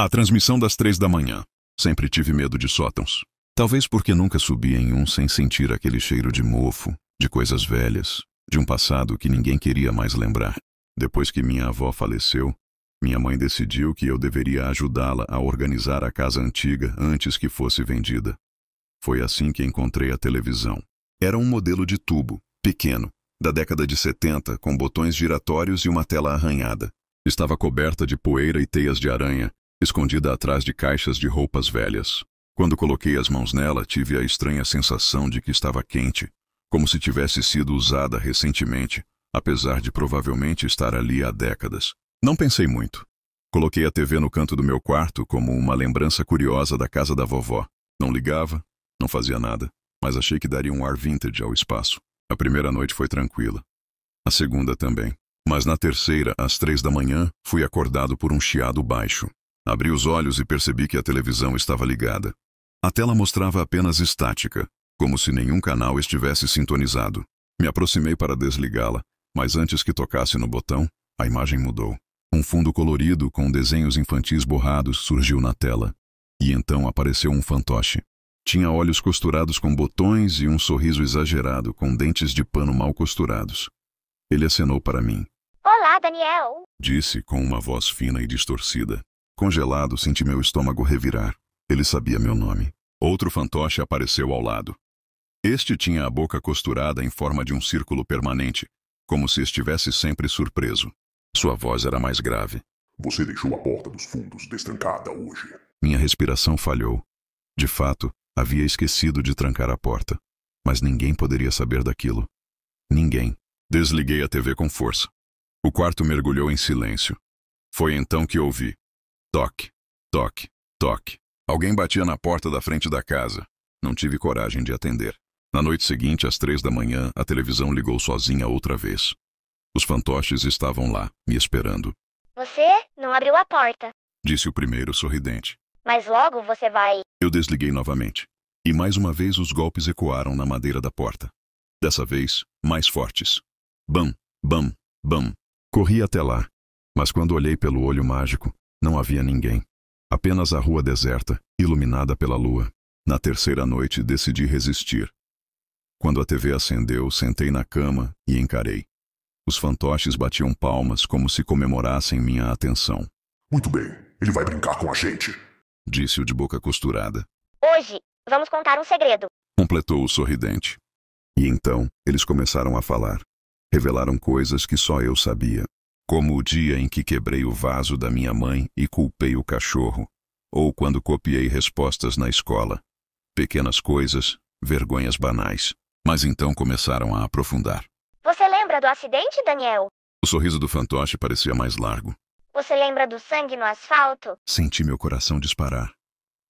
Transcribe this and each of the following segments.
A transmissão das 3 da manhã. Sempre tive medo de sótãos. Talvez porque nunca subi em um sem sentir aquele cheiro de mofo, de coisas velhas, de um passado que ninguém queria mais lembrar. Depois que minha avó faleceu, minha mãe decidiu que eu deveria ajudá-la a organizar a casa antiga antes que fosse vendida. Foi assim que encontrei a televisão. Era um modelo de tubo, pequeno, da década de 70, com botões giratórios e uma tela arranhada. Estava coberta de poeira e teias de aranha, escondida atrás de caixas de roupas velhas. Quando coloquei as mãos nela, tive a estranha sensação de que estava quente, como se tivesse sido usada recentemente, apesar de provavelmente estar ali há décadas. Não pensei muito. Coloquei a TV no canto do meu quarto como uma lembrança curiosa da casa da vovó. Não ligava, não fazia nada, mas achei que daria um ar vintage ao espaço. A primeira noite foi tranquila. A segunda também. Mas na terceira, às 3 da manhã, fui acordado por um chiado baixo. Abri os olhos e percebi que a televisão estava ligada. A tela mostrava apenas estática, como se nenhum canal estivesse sintonizado. Me aproximei para desligá-la, mas antes que tocasse no botão, a imagem mudou. Um fundo colorido com desenhos infantis borrados surgiu na tela. E então apareceu um fantoche. Tinha olhos costurados com botões e um sorriso exagerado com dentes de pano mal costurados. Ele acenou para mim. Olá, Daniel! Disse com uma voz fina e distorcida. Congelado, senti meu estômago revirar. Ele sabia meu nome. Outro fantoche apareceu ao lado. Este tinha a boca costurada em forma de um círculo permanente, como se estivesse sempre surpreso. Sua voz era mais grave. Você deixou a porta dos fundos destrancada hoje. Minha respiração falhou. De fato, havia esquecido de trancar a porta. Mas ninguém poderia saber daquilo. Ninguém. Desliguei a TV com força. O quarto mergulhou em silêncio. Foi então que ouvi. Toque, toque, toque. Alguém batia na porta da frente da casa. Não tive coragem de atender. Na noite seguinte, às 3 da manhã, a televisão ligou sozinha outra vez. Os fantoches estavam lá, me esperando. Você não abriu a porta. Disse o primeiro sorridente. Mas logo você vai... Eu desliguei novamente. E mais uma vez os golpes ecoaram na madeira da porta. Dessa vez, mais fortes. Bam, bam, bam. Corri até lá. Mas quando olhei pelo olho mágico, não havia ninguém. Apenas a rua deserta, iluminada pela lua. Na terceira noite, decidi resistir. Quando a TV acendeu, sentei na cama e encarei. Os fantoches batiam palmas como se comemorassem minha atenção. Muito bem, ele vai brincar com a gente. Disse o de boca costurada. Hoje, vamos contar um segredo. Completou o sorridente. E então, eles começaram a falar. Revelaram coisas que só eu sabia. Como o dia em que quebrei o vaso da minha mãe e culpei o cachorro. Ou quando copiei respostas na escola. Pequenas coisas, vergonhas banais. Mas então começaram a aprofundar. Você lembra do acidente, Daniel? O sorriso do fantoche parecia mais largo. Você lembra do sangue no asfalto? Senti meu coração disparar.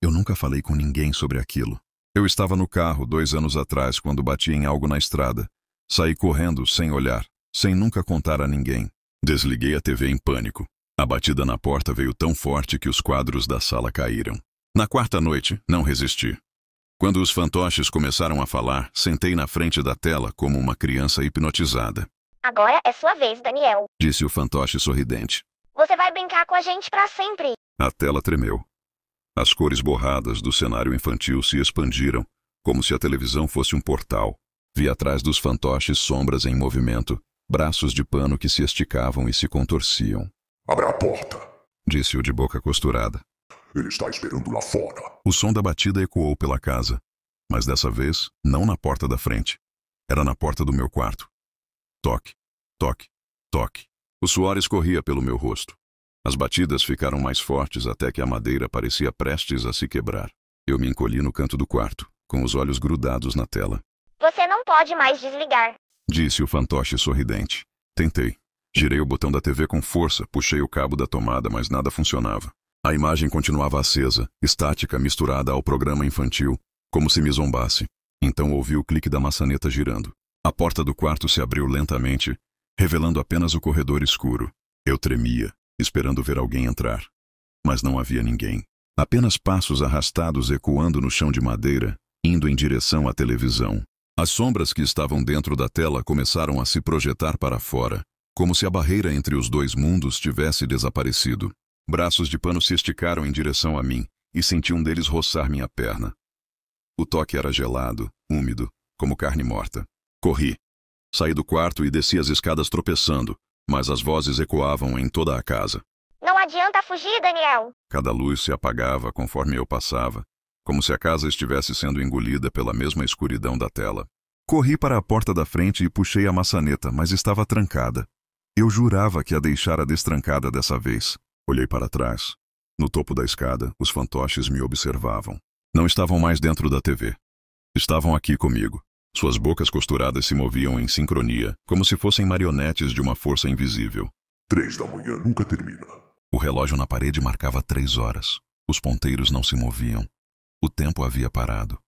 Eu nunca falei com ninguém sobre aquilo. Eu estava no carro 2 anos atrás quando bati em algo na estrada. Saí correndo sem olhar, sem nunca contar a ninguém. Desliguei a TV em pânico. A batida na porta veio tão forte que os quadros da sala caíram. Na quarta noite, não resisti. Quando os fantoches começaram a falar, sentei na frente da tela como uma criança hipnotizada. Agora é sua vez, Daniel. Disse o fantoche sorridente. Você vai brincar com a gente pra sempre. A tela tremeu. As cores borradas do cenário infantil se expandiram, como se a televisão fosse um portal. Vi atrás dos fantoches sombras em movimento, braços de pano que se esticavam e se contorciam. Abra a porta. Disse o de boca costurada. Ele está esperando lá fora. O som da batida ecoou pela casa, mas dessa vez não na porta da frente. Era na porta do meu quarto. Toque, toque, toque. O suor escorria pelo meu rosto. As batidas ficaram mais fortes até que a madeira parecia prestes a se quebrar. Eu me encolhi no canto do quarto, com os olhos grudados na tela. Você não pode mais desligar. Disse o fantoche sorridente. Tentei. Girei o botão da TV com força, puxei o cabo da tomada, mas nada funcionava. A imagem continuava acesa, estática, misturada ao programa infantil, como se me zombasse. Então ouvi o clique da maçaneta girando. A porta do quarto se abriu lentamente, revelando apenas o corredor escuro. Eu tremia, esperando ver alguém entrar. Mas não havia ninguém. Apenas passos arrastados ecoando no chão de madeira, indo em direção à televisão. As sombras que estavam dentro da tela começaram a se projetar para fora, como se a barreira entre os dois mundos tivesse desaparecido. Braços de pano se esticaram em direção a mim e senti um deles roçar minha perna. O toque era gelado, úmido, como carne morta. Corri. Saí do quarto e desci as escadas tropeçando, mas as vozes ecoavam em toda a casa. Não adianta fugir, Daniel. Cada luz se apagava conforme eu passava, como se a casa estivesse sendo engolida pela mesma escuridão da tela. Corri para a porta da frente e puxei a maçaneta, mas estava trancada. Eu jurava que a deixara destrancada dessa vez. Olhei para trás. No topo da escada, os fantoches me observavam. Não estavam mais dentro da TV. Estavam aqui comigo. Suas bocas costuradas se moviam em sincronia, como se fossem marionetes de uma força invisível. 3 da manhã nunca termina. O relógio na parede marcava 3 horas. Os ponteiros não se moviam. O tempo havia parado.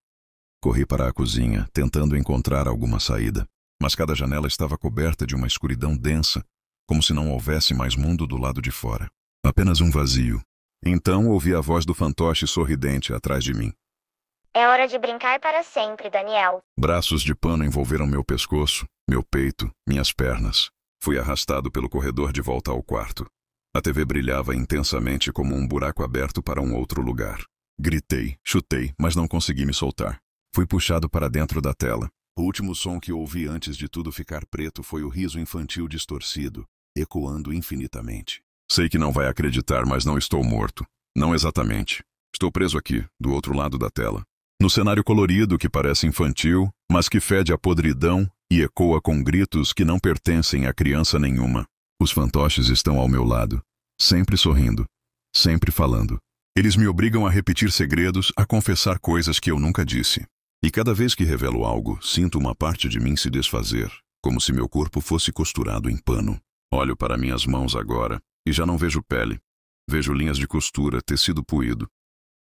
Corri para a cozinha, tentando encontrar alguma saída, mas cada janela estava coberta de uma escuridão densa, como se não houvesse mais mundo do lado de fora. Apenas um vazio. Então ouvi a voz do fantoche sorridente atrás de mim. É hora de brincar para sempre, Daniel. Braços de pano envolveram meu pescoço, meu peito, minhas pernas. Fui arrastado pelo corredor de volta ao quarto. A TV brilhava intensamente como um buraco aberto para um outro lugar. Gritei, chutei, mas não consegui me soltar. Fui puxado para dentro da tela. O último som que ouvi antes de tudo ficar preto foi o riso infantil distorcido, ecoando infinitamente. Sei que não vai acreditar, mas não estou morto. Não exatamente. Estou preso aqui, do outro lado da tela. No cenário colorido que parece infantil, mas que fede a podridão e ecoa com gritos que não pertencem a criança nenhuma. Os fantoches estão ao meu lado, sempre sorrindo, sempre falando. Eles me obrigam a repetir segredos, a confessar coisas que eu nunca disse. E cada vez que revelo algo, sinto uma parte de mim se desfazer, como se meu corpo fosse costurado em pano. Olho para minhas mãos agora e já não vejo pele. Vejo linhas de costura, tecido puído.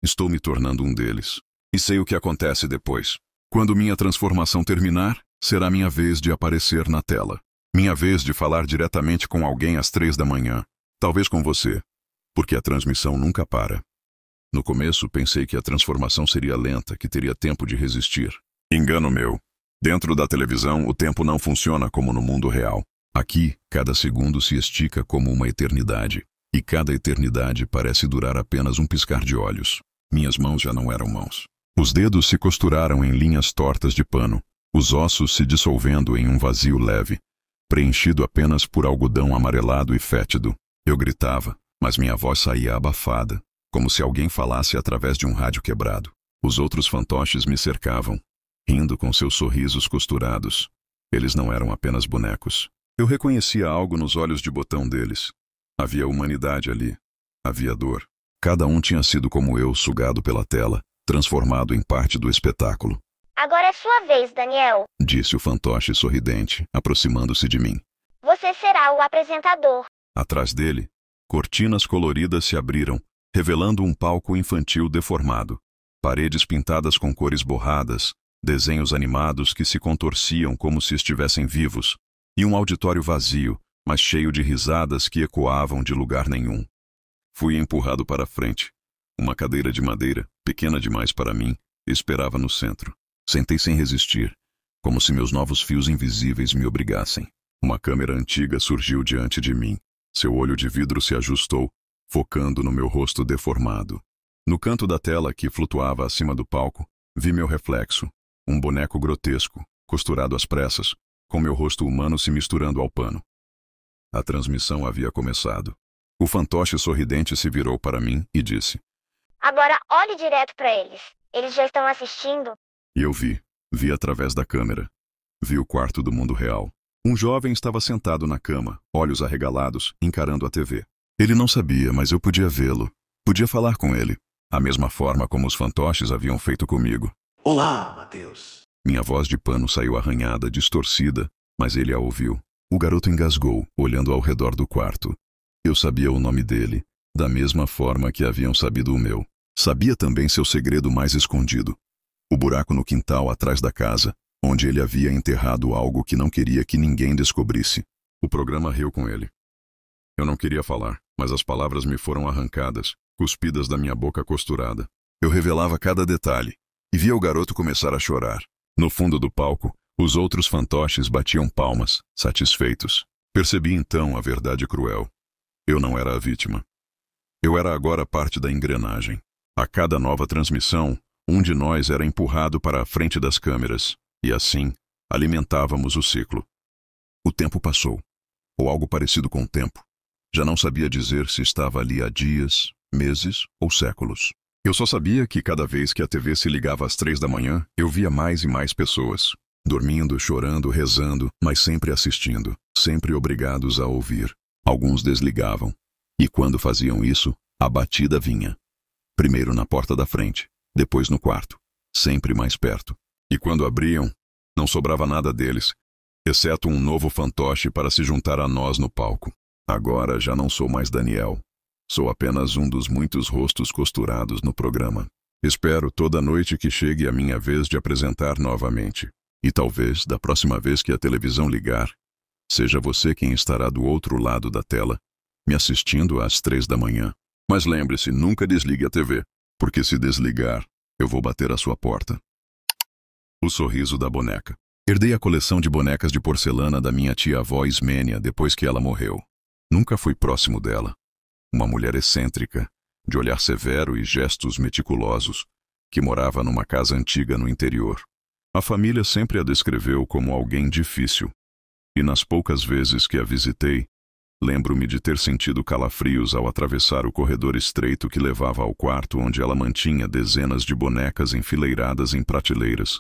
Estou me tornando um deles. E sei o que acontece depois. Quando minha transformação terminar, será minha vez de aparecer na tela. Minha vez de falar diretamente com alguém às 3 da manhã. Talvez com você, porque a transmissão nunca para. No começo, pensei que a transformação seria lenta, que teria tempo de resistir. Engano meu. Dentro da televisão, o tempo não funciona como no mundo real. Aqui, cada segundo se estica como uma eternidade. E cada eternidade parece durar apenas um piscar de olhos. Minhas mãos já não eram mãos. Os dedos se costuraram em linhas tortas de pano, os ossos se dissolvendo em um vazio leve, preenchido apenas por algodão amarelado e fétido. Eu gritava, mas minha voz saía abafada, como se alguém falasse através de um rádio quebrado. Os outros fantoches me cercavam, rindo com seus sorrisos costurados. Eles não eram apenas bonecos. Eu reconhecia algo nos olhos de botão deles. Havia humanidade ali. Havia dor. Cada um tinha sido como eu, sugado pela tela, transformado em parte do espetáculo. Agora é sua vez, Daniel. Disse o fantoche sorridente, aproximando-se de mim. Você será o apresentador. Atrás dele, cortinas coloridas se abriram, revelando um palco infantil deformado. Paredes pintadas com cores borradas, desenhos animados que se contorciam como se estivessem vivos, e um auditório vazio, mas cheio de risadas que ecoavam de lugar nenhum. Fui empurrado para a frente. Uma cadeira de madeira, pequena demais para mim, esperava no centro. Sentei sem resistir, como se meus novos fios invisíveis me obrigassem. Uma câmera antiga surgiu diante de mim. Seu olho de vidro se ajustou, focando no meu rosto deformado. No canto da tela que flutuava acima do palco, vi meu reflexo, um boneco grotesco, costurado às pressas, com meu rosto humano se misturando ao pano. A transmissão havia começado. O fantoche sorridente se virou para mim e disse: Agora olhe direto para eles. Eles já estão assistindo. E eu vi através da câmera. Vi o quarto do mundo real. Um jovem estava sentado na cama, olhos arregalados, encarando a TV. Ele não sabia, mas eu podia vê-lo. Podia falar com ele. A mesma forma como os fantoches haviam feito comigo. Olá, Mateus. Minha voz de pano saiu arranhada, distorcida, mas ele a ouviu. O garoto engasgou, olhando ao redor do quarto. Eu sabia o nome dele, da mesma forma que haviam sabido o meu. Sabia também seu segredo mais escondido. O buraco no quintal atrás da casa, onde ele havia enterrado algo que não queria que ninguém descobrisse. O programa riu com ele. Eu não queria falar, mas as palavras me foram arrancadas, cuspidas da minha boca costurada. Eu revelava cada detalhe, e via o garoto começar a chorar. No fundo do palco, os outros fantoches batiam palmas, satisfeitos. Percebi então a verdade cruel. Eu não era a vítima. Eu era agora parte da engrenagem. A cada nova transmissão, um de nós era empurrado para a frente das câmeras, e assim, alimentávamos o ciclo. O tempo passou, ou algo parecido com o tempo. Já não sabia dizer se estava ali há dias, meses ou séculos. Eu só sabia que cada vez que a TV se ligava às 3 da manhã, eu via mais e mais pessoas. Dormindo, chorando, rezando, mas sempre assistindo, sempre obrigados a ouvir. Alguns desligavam. E quando faziam isso, a batida vinha. Primeiro na porta da frente, depois no quarto, sempre mais perto. E quando abriam, não sobrava nada deles, exceto um novo fantoche para se juntar a nós no palco. Agora já não sou mais Daniel. Sou apenas um dos muitos rostos costurados no programa. Espero toda noite que chegue a minha vez de apresentar novamente. E talvez, da próxima vez que a televisão ligar, seja você quem estará do outro lado da tela, me assistindo às 3 da manhã. Mas lembre-se, nunca desligue a TV, porque se desligar, eu vou bater à sua porta. O sorriso da boneca. Herdei a coleção de bonecas de porcelana da minha tia-avó Ismênia depois que ela morreu. Nunca fui próximo dela. Uma mulher excêntrica, de olhar severo e gestos meticulosos, que morava numa casa antiga no interior. A família sempre a descreveu como alguém difícil, e nas poucas vezes que a visitei, lembro-me de ter sentido calafrios ao atravessar o corredor estreito que levava ao quarto onde ela mantinha dezenas de bonecas enfileiradas em prateleiras,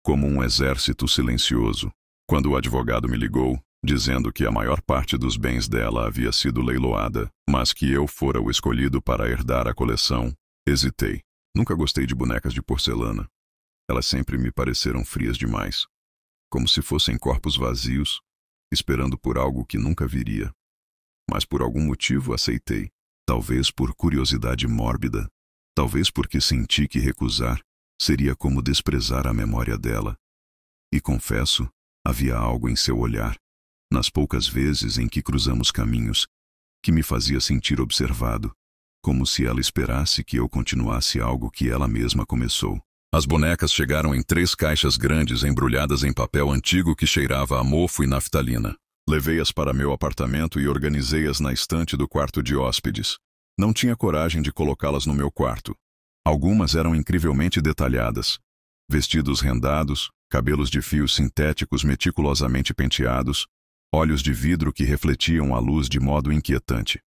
como um exército silencioso. Quando o advogado me ligou, dizendo que a maior parte dos bens dela havia sido leiloada, mas que eu fora o escolhido para herdar a coleção, hesitei. Nunca gostei de bonecas de porcelana. Elas sempre me pareceram frias demais, como se fossem corpos vazios, esperando por algo que nunca viria. Mas por algum motivo aceitei, talvez por curiosidade mórbida, talvez porque senti que recusar seria como desprezar a memória dela. E confesso, havia algo em seu olhar, nas poucas vezes em que cruzamos caminhos, que me fazia sentir observado, como se ela esperasse que eu continuasse algo que ela mesma começou. As bonecas chegaram em 3 caixas grandes embrulhadas em papel antigo que cheirava a mofo e naftalina. Levei-as para meu apartamento e organizei-as na estante do quarto de hóspedes. Não tinha coragem de colocá-las no meu quarto. Algumas eram incrivelmente detalhadas. Vestidos rendados, cabelos de fios sintéticos meticulosamente penteados, olhos de vidro que refletiam a luz de modo inquietante.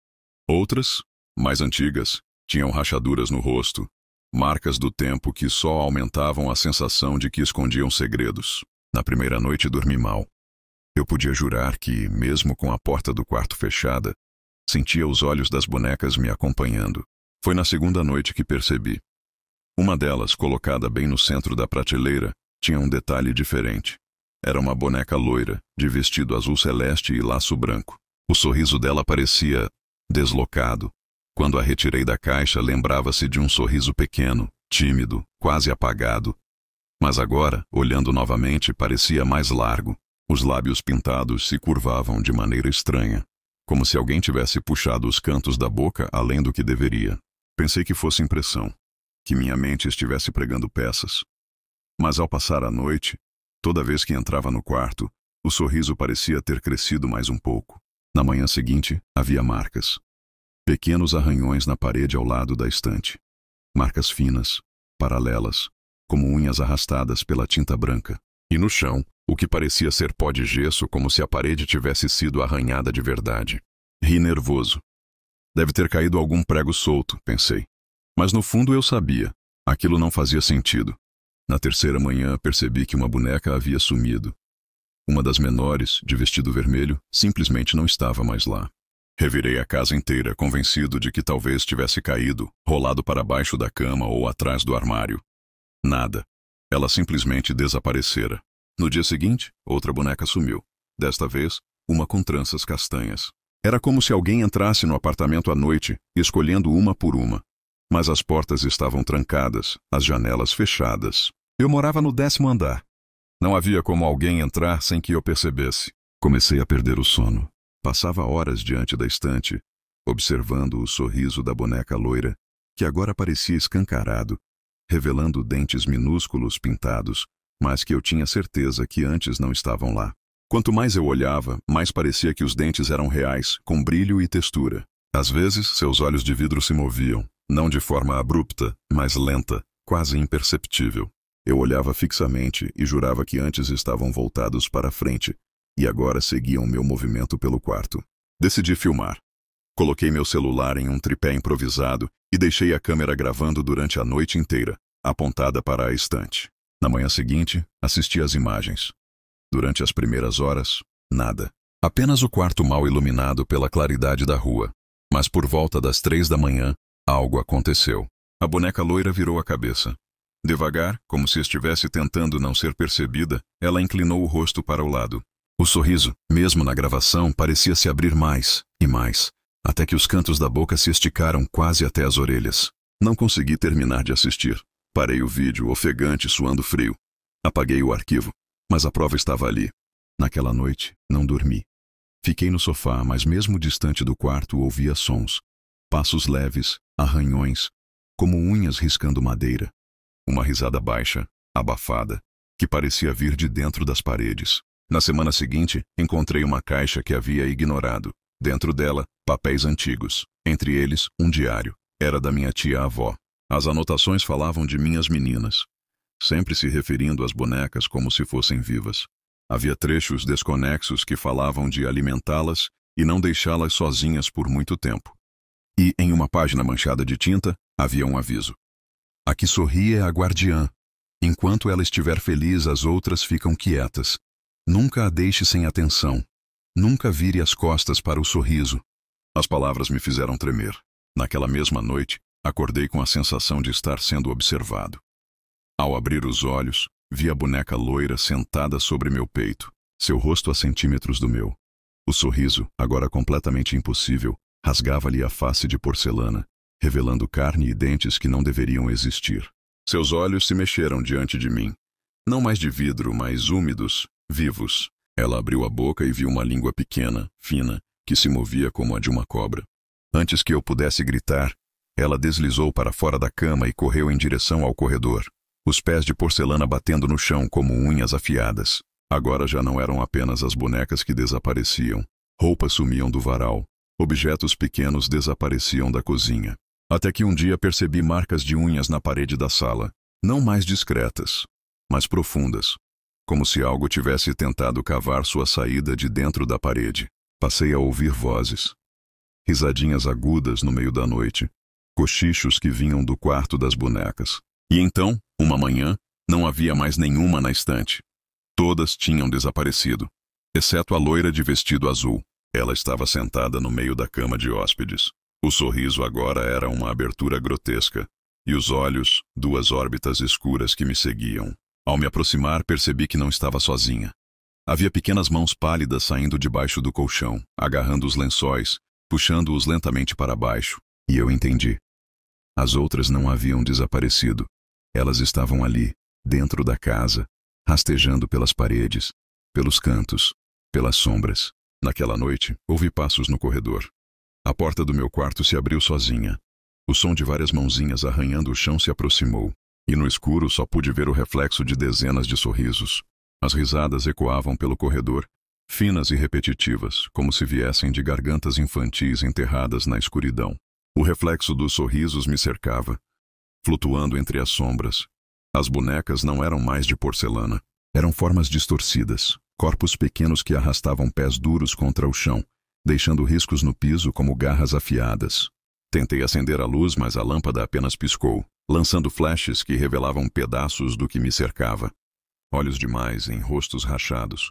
Outras, mais antigas, tinham rachaduras no rosto, marcas do tempo que só aumentavam a sensação de que escondiam segredos. Na primeira noite dormi mal. Eu podia jurar que, mesmo com a porta do quarto fechada, sentia os olhos das bonecas me acompanhando. Foi na segunda noite que percebi. Uma delas, colocada bem no centro da prateleira, tinha um detalhe diferente. Era uma boneca loira, de vestido azul celeste e laço branco. O sorriso dela parecia deslocado. Quando a retirei da caixa, lembrava-se de um sorriso pequeno, tímido, quase apagado. Mas agora, olhando novamente, parecia mais largo. Os lábios pintados se curvavam de maneira estranha, como se alguém tivesse puxado os cantos da boca além do que deveria. Pensei que fosse impressão, que minha mente estivesse pregando peças. Mas ao passar a noite, toda vez que entrava no quarto, o sorriso parecia ter crescido mais um pouco. Na manhã seguinte, havia marcas. Pequenos arranhões na parede ao lado da estante. Marcas finas, paralelas, como unhas arrastadas pela tinta branca. E no chão, o que parecia ser pó de gesso, como se a parede tivesse sido arranhada de verdade. Ri nervoso. Deve ter caído algum prego solto, pensei. Mas no fundo eu sabia. Aquilo não fazia sentido. Na terceira manhã percebi que uma boneca havia sumido. Uma das menores, de vestido vermelho, simplesmente não estava mais lá. Revirei a casa inteira, convencido de que talvez tivesse caído, rolado para baixo da cama ou atrás do armário. Nada. Ela simplesmente desaparecera. No dia seguinte, outra boneca sumiu. Desta vez, uma com tranças castanhas. Era como se alguém entrasse no apartamento à noite, escolhendo uma por uma. Mas as portas estavam trancadas, as janelas fechadas. Eu morava no 10º andar. Não havia como alguém entrar sem que eu percebesse. Comecei a perder o sono. Passava horas diante da estante, observando o sorriso da boneca loira, que agora parecia escancarado, revelando dentes minúsculos pintados, mas que eu tinha certeza que antes não estavam lá. Quanto mais eu olhava, mais parecia que os dentes eram reais, com brilho e textura. Às vezes, seus olhos de vidro se moviam, não de forma abrupta, mas lenta, quase imperceptível. Eu olhava fixamente e jurava que antes estavam voltados para a frente, e agora seguiam meu movimento pelo quarto. Decidi filmar. Coloquei meu celular em um tripé improvisado e deixei a câmera gravando durante a noite inteira, apontada para a estante. Na manhã seguinte, assisti às imagens. Durante as primeiras horas, nada. Apenas o quarto mal iluminado pela claridade da rua. Mas por volta das 3 da manhã, algo aconteceu. A boneca loira virou a cabeça. Devagar, como se estivesse tentando não ser percebida, ela inclinou o rosto para o lado. O sorriso, mesmo na gravação, parecia se abrir mais e mais, até que os cantos da boca se esticaram quase até as orelhas. Não consegui terminar de assistir. Parei o vídeo, ofegante, suando frio. Apaguei o arquivo, mas a prova estava ali. Naquela noite, não dormi. Fiquei no sofá, mas mesmo distante do quarto ouvia sons. Passos leves, arranhões, como unhas riscando madeira. Uma risada baixa, abafada, que parecia vir de dentro das paredes. Na semana seguinte, encontrei uma caixa que havia ignorado. Dentro dela, papéis antigos. Entre eles, um diário. Era da minha tia-avó. As anotações falavam de minhas meninas, sempre se referindo às bonecas como se fossem vivas. Havia trechos desconexos que falavam de alimentá-las e não deixá-las sozinhas por muito tempo. E, em uma página manchada de tinta, havia um aviso. A que sorri é a guardiã. Enquanto ela estiver feliz, as outras ficam quietas. Nunca a deixe sem atenção. Nunca vire as costas para o sorriso. As palavras me fizeram tremer. Naquela mesma noite, acordei com a sensação de estar sendo observado. Ao abrir os olhos, vi a boneca loira sentada sobre meu peito, seu rosto a centímetros do meu. O sorriso, agora completamente impossível, rasgava-lhe a face de porcelana, revelando carne e dentes que não deveriam existir. Seus olhos se mexeram diante de mim. Não mais de vidro, mas úmidos, vivos. Ela abriu a boca e viu uma língua pequena, fina, que se movia como a de uma cobra. Antes que eu pudesse gritar, ela deslizou para fora da cama e correu em direção ao corredor, os pés de porcelana batendo no chão como unhas afiadas. Agora já não eram apenas as bonecas que desapareciam. Roupas sumiam do varal. Objetos pequenos desapareciam da cozinha. Até que um dia percebi marcas de unhas na parede da sala. Não mais discretas, mas profundas. Como se algo tivesse tentado cavar sua saída de dentro da parede. Passei a ouvir vozes. Risadinhas agudas no meio da noite. Cochichos que vinham do quarto das bonecas. E então, uma manhã, não havia mais nenhuma na estante. Todas tinham desaparecido, exceto a loira de vestido azul. Ela estava sentada no meio da cama de hóspedes. O sorriso agora era uma abertura grotesca, e os olhos, duas órbitas escuras que me seguiam. Ao me aproximar, percebi que não estava sozinha. Havia pequenas mãos pálidas saindo debaixo do colchão, agarrando os lençóis, puxando-os lentamente para baixo, e eu entendi. As outras não haviam desaparecido. Elas estavam ali, dentro da casa, rastejando pelas paredes, pelos cantos, pelas sombras. Naquela noite, ouvi passos no corredor. A porta do meu quarto se abriu sozinha. O som de várias mãozinhas arranhando o chão se aproximou, e no escuro só pude ver o reflexo de dezenas de sorrisos. As risadas ecoavam pelo corredor, finas e repetitivas, como se viessem de gargantas infantis enterradas na escuridão. O reflexo dos sorrisos me cercava, flutuando entre as sombras. As bonecas não eram mais de porcelana. Eram formas distorcidas, corpos pequenos que arrastavam pés duros contra o chão, deixando riscos no piso como garras afiadas. Tentei acender a luz, mas a lâmpada apenas piscou, lançando flashes que revelavam pedaços do que me cercava. Olhos demais em rostos rachados.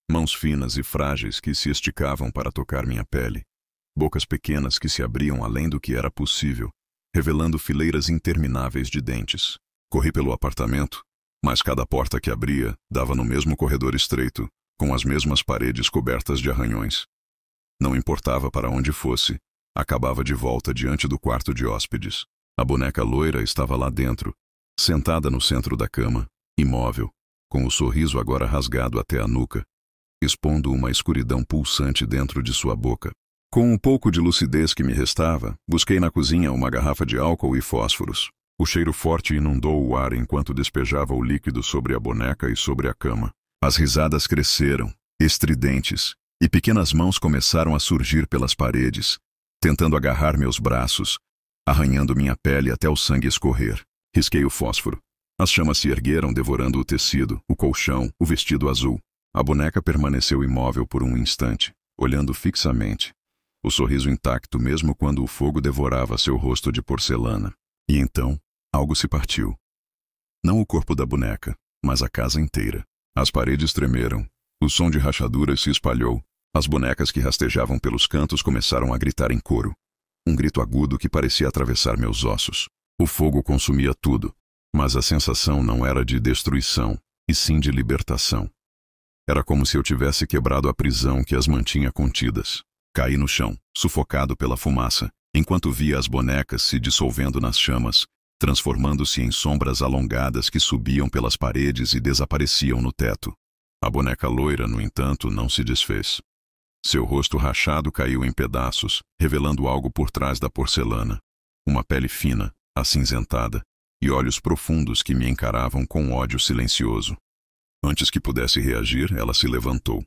Mãos finas e frágeis que se esticavam para tocar minha pele. Bocas pequenas que se abriam além do que era possível, revelando fileiras intermináveis de dentes. Corri pelo apartamento, mas cada porta que abria dava no mesmo corredor estreito, com as mesmas paredes cobertas de arranhões. Não importava para onde fosse, acabava de volta diante do quarto de hóspedes. A boneca loira estava lá dentro, sentada no centro da cama, imóvel, com o sorriso agora rasgado até a nuca, expondo uma escuridão pulsante dentro de sua boca. Com um pouco de lucidez que me restava, busquei na cozinha uma garrafa de álcool e fósforos. O cheiro forte inundou o ar enquanto despejava o líquido sobre a boneca e sobre a cama. As risadas cresceram, estridentes, e pequenas mãos começaram a surgir pelas paredes, tentando agarrar meus braços, arranhando minha pele até o sangue escorrer. Risquei o fósforo. As chamas se ergueram, devorando o tecido, o colchão, o vestido azul. A boneca permaneceu imóvel por um instante, olhando fixamente, o sorriso intacto mesmo quando o fogo devorava seu rosto de porcelana. E então, algo se partiu. Não o corpo da boneca, mas a casa inteira. As paredes tremeram, o som de rachaduras se espalhou, as bonecas que rastejavam pelos cantos começaram a gritar em coro. Um grito agudo que parecia atravessar meus ossos. O fogo consumia tudo, mas a sensação não era de destruição, e sim de libertação. Era como se eu tivesse quebrado a prisão que as mantinha contidas. Caí no chão, sufocado pela fumaça, enquanto via as bonecas se dissolvendo nas chamas, transformando-se em sombras alongadas que subiam pelas paredes e desapareciam no teto. A boneca loira, no entanto, não se desfez. Seu rosto rachado caiu em pedaços, revelando algo por trás da porcelana. Uma pele fina, acinzentada, e olhos profundos que me encaravam com ódio silencioso. Antes que pudesse reagir, ela se levantou.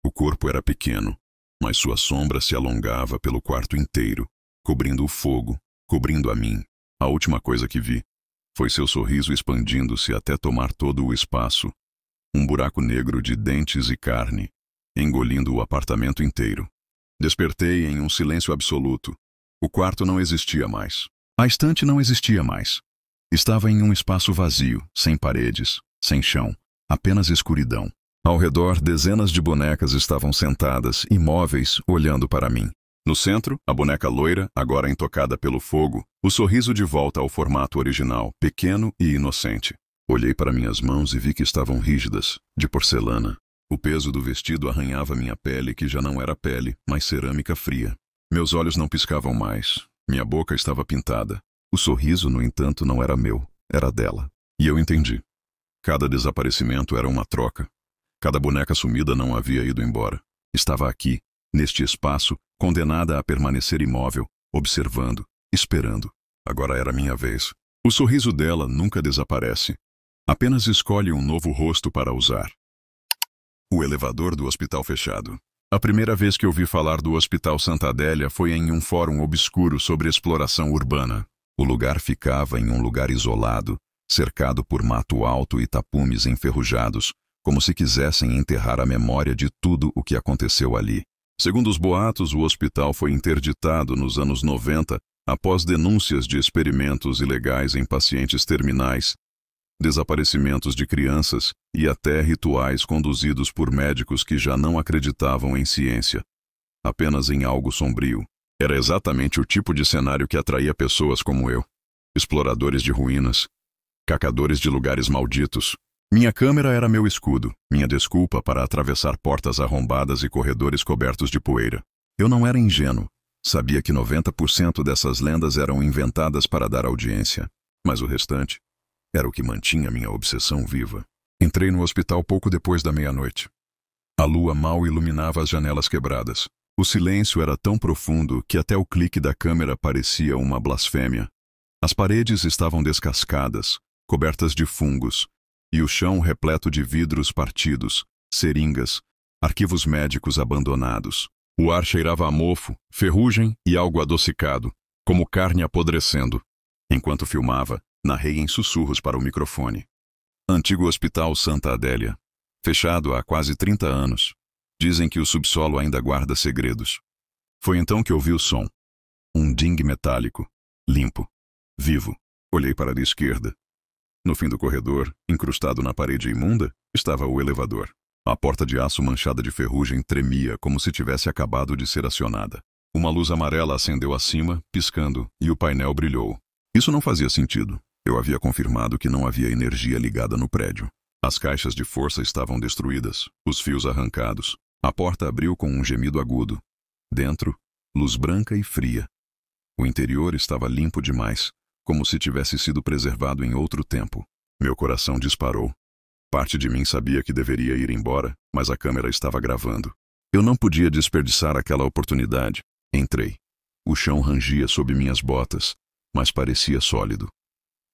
O corpo era pequeno, mas sua sombra se alongava pelo quarto inteiro, cobrindo o fogo, cobrindo a mim. A última coisa que vi foi seu sorriso expandindo-se até tomar todo o espaço. Um buraco negro de dentes e carne, engolindo o apartamento inteiro. Despertei em um silêncio absoluto. O quarto não existia mais. A estante não existia mais. Estava em um espaço vazio, sem paredes, sem chão, apenas escuridão. Ao redor, dezenas de bonecas estavam sentadas, imóveis, olhando para mim. No centro, a boneca loira, agora intocada pelo fogo, o sorriso de volta ao formato original, pequeno e inocente. Olhei para minhas mãos e vi que estavam rígidas, de porcelana. O peso do vestido arranhava minha pele, que já não era pele, mas cerâmica fria. Meus olhos não piscavam mais. Minha boca estava pintada. O sorriso, no entanto, não era meu, era dela. E eu entendi. Cada desaparecimento era uma troca. Cada boneca sumida não havia ido embora. Estava aqui, neste espaço, condenada a permanecer imóvel, observando, esperando. Agora era minha vez. O sorriso dela nunca desaparece. Apenas escolhe um novo rosto para usar. O elevador do hospital fechado. A primeira vez que ouvi falar do Hospital Santa Adélia foi em um fórum obscuro sobre exploração urbana. O lugar ficava em um lugar isolado, cercado por mato alto e tapumes enferrujados, como se quisessem enterrar a memória de tudo o que aconteceu ali. Segundo os boatos, o hospital foi interditado nos anos 90 após denúncias de experimentos ilegais em pacientes terminais, desaparecimentos de crianças e até rituais conduzidos por médicos que já não acreditavam em ciência, apenas em algo sombrio. Era exatamente o tipo de cenário que atraía pessoas como eu, exploradores de ruínas, cacadores de lugares malditos. Minha câmera era meu escudo, minha desculpa para atravessar portas arrombadas e corredores cobertos de poeira. Eu não era ingênuo, sabia que 90% dessas lendas eram inventadas para dar audiência, mas o restante era o que mantinha minha obsessão viva. Entrei no hospital pouco depois da meia-noite. A lua mal iluminava as janelas quebradas. O silêncio era tão profundo que até o clique da câmera parecia uma blasfêmia. As paredes estavam descascadas, cobertas de fungos, e o chão repleto de vidros partidos, seringas, arquivos médicos abandonados. O ar cheirava a mofo, ferrugem e algo adocicado, como carne apodrecendo. Enquanto filmava, narrei em sussurros para o microfone. Antigo Hospital Santa Adélia, fechado há quase 30 anos. Dizem que o subsolo ainda guarda segredos. Foi então que ouvi o som. Um ding metálico, limpo, vivo. Olhei para a esquerda. No fim do corredor, incrustado na parede imunda, estava o elevador. A porta de aço manchada de ferrugem tremia como se tivesse acabado de ser acionada. Uma luz amarela acendeu acima, piscando, e o painel brilhou. Isso não fazia sentido. Eu havia confirmado que não havia energia ligada no prédio. As caixas de força estavam destruídas, os fios arrancados. A porta abriu com um gemido agudo. Dentro, luz branca e fria. O interior estava limpo demais, como se tivesse sido preservado em outro tempo. Meu coração disparou. Parte de mim sabia que deveria ir embora, mas a câmera estava gravando. Eu não podia desperdiçar aquela oportunidade. Entrei. O chão rangia sob minhas botas, mas parecia sólido.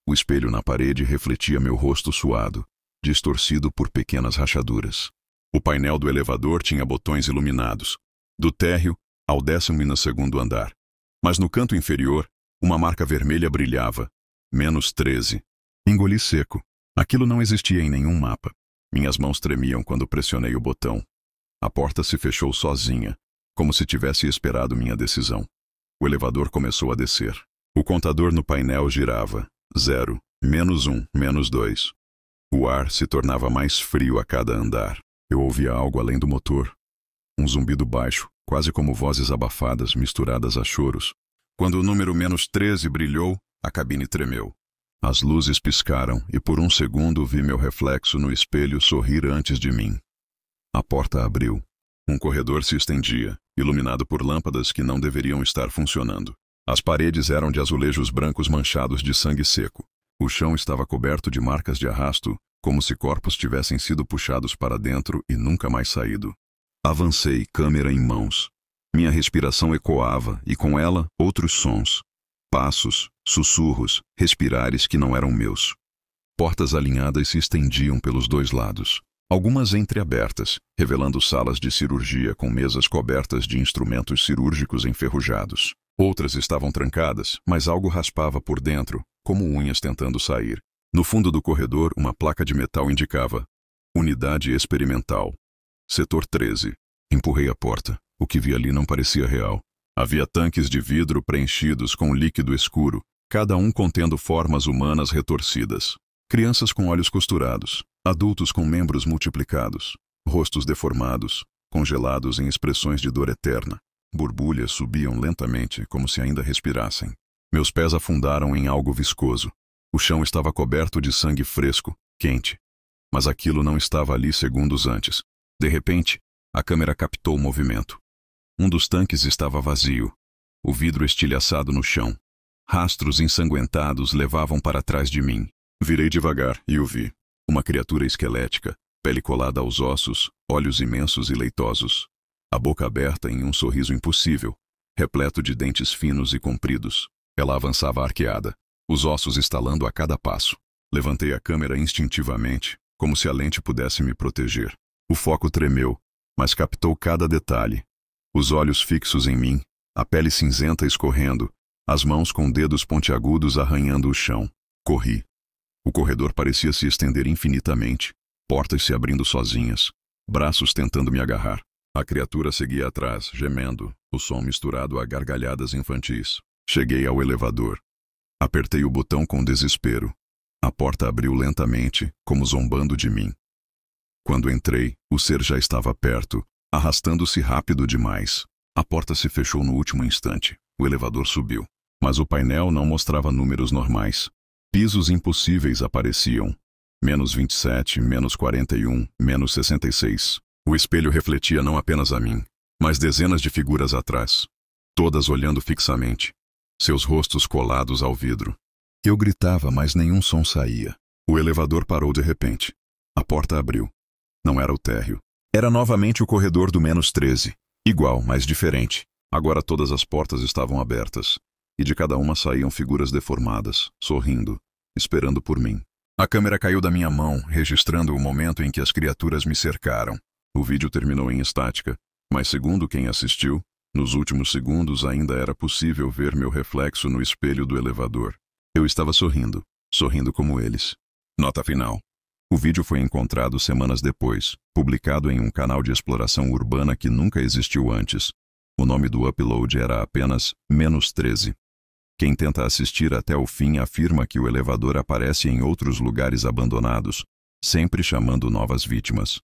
O espelho na parede refletia meu rosto suado, distorcido por pequenas rachaduras. O painel do elevador tinha botões iluminados, do térreo ao 12º andar. Mas no canto inferior, uma marca vermelha brilhava. -13. Engoli seco. Aquilo não existia em nenhum mapa. Minhas mãos tremiam quando pressionei o botão. A porta se fechou sozinha, como se tivesse esperado minha decisão. O elevador começou a descer. O contador no painel girava. 0, -1, -2. O ar se tornava mais frio a cada andar. Eu ouvia algo além do motor. Um zumbido baixo, quase como vozes abafadas misturadas a choros. Quando o número -13 brilhou, a cabine tremeu. As luzes piscaram e por um segundo vi meu reflexo no espelho sorrir antes de mim. A porta abriu. Um corredor se estendia, iluminado por lâmpadas que não deveriam estar funcionando. As paredes eram de azulejos brancos manchados de sangue seco. O chão estava coberto de marcas de arrasto, como se corpos tivessem sido puxados para dentro e nunca mais saído. Avancei, câmera em mãos. Minha respiração ecoava e com ela outros sons. Passos, sussurros, respirares que não eram meus. Portas alinhadas se estendiam pelos dois lados. Algumas entreabertas, revelando salas de cirurgia com mesas cobertas de instrumentos cirúrgicos enferrujados. Outras estavam trancadas, mas algo raspava por dentro, como unhas tentando sair. No fundo do corredor, uma placa de metal indicava Unidade Experimental. Setor 13. Empurrei a porta. O que vi ali não parecia real. Havia tanques de vidro preenchidos com líquido escuro, cada um contendo formas humanas retorcidas. Crianças com olhos costurados, adultos com membros multiplicados, rostos deformados, congelados em expressões de dor eterna. Borbulhas subiam lentamente, como se ainda respirassem. Meus pés afundaram em algo viscoso. O chão estava coberto de sangue fresco, quente. Mas aquilo não estava ali segundos antes. De repente, a câmera captou o movimento. Um dos tanques estava vazio. O vidro estilhaçado no chão. Rastros ensanguentados levavam para trás de mim. Virei devagar e o vi. Uma criatura esquelética, pele colada aos ossos, olhos imensos e leitosos. A boca aberta em um sorriso impossível, repleto de dentes finos e compridos. Ela avançava arqueada, os ossos estalando a cada passo. Levantei a câmera instintivamente, como se a lente pudesse me proteger. O foco tremeu, mas captou cada detalhe. Os olhos fixos em mim, a pele cinzenta escorrendo, as mãos com dedos pontiagudos arranhando o chão. Corri. O corredor parecia se estender infinitamente, portas se abrindo sozinhas, braços tentando me agarrar. A criatura seguia atrás, gemendo, o som misturado a gargalhadas infantis. Cheguei ao elevador. Apertei o botão com desespero. A porta abriu lentamente, como zombando de mim. Quando entrei, o ser já estava perto, arrastando-se rápido demais. A porta se fechou no último instante. O elevador subiu. Mas o painel não mostrava números normais. Pisos impossíveis apareciam. -27, -41, -66. O espelho refletia não apenas a mim, mas dezenas de figuras atrás, todas olhando fixamente, seus rostos colados ao vidro. Eu gritava, mas nenhum som saía. O elevador parou de repente. A porta abriu. Não era o térreo. Era novamente o corredor do -13. Igual, mas diferente. Agora todas as portas estavam abertas, e de cada uma saíam figuras deformadas, sorrindo, esperando por mim. A câmera caiu da minha mão, registrando o momento em que as criaturas me cercaram. O vídeo terminou em estática, mas segundo quem assistiu, nos últimos segundos ainda era possível ver meu reflexo no espelho do elevador. Eu estava sorrindo como eles. Nota final. O vídeo foi encontrado semanas depois, publicado em um canal de exploração urbana que nunca existiu antes. O nome do upload era apenas -13. Quem tenta assistir até o fim afirma que o elevador aparece em outros lugares abandonados, sempre chamando novas vítimas.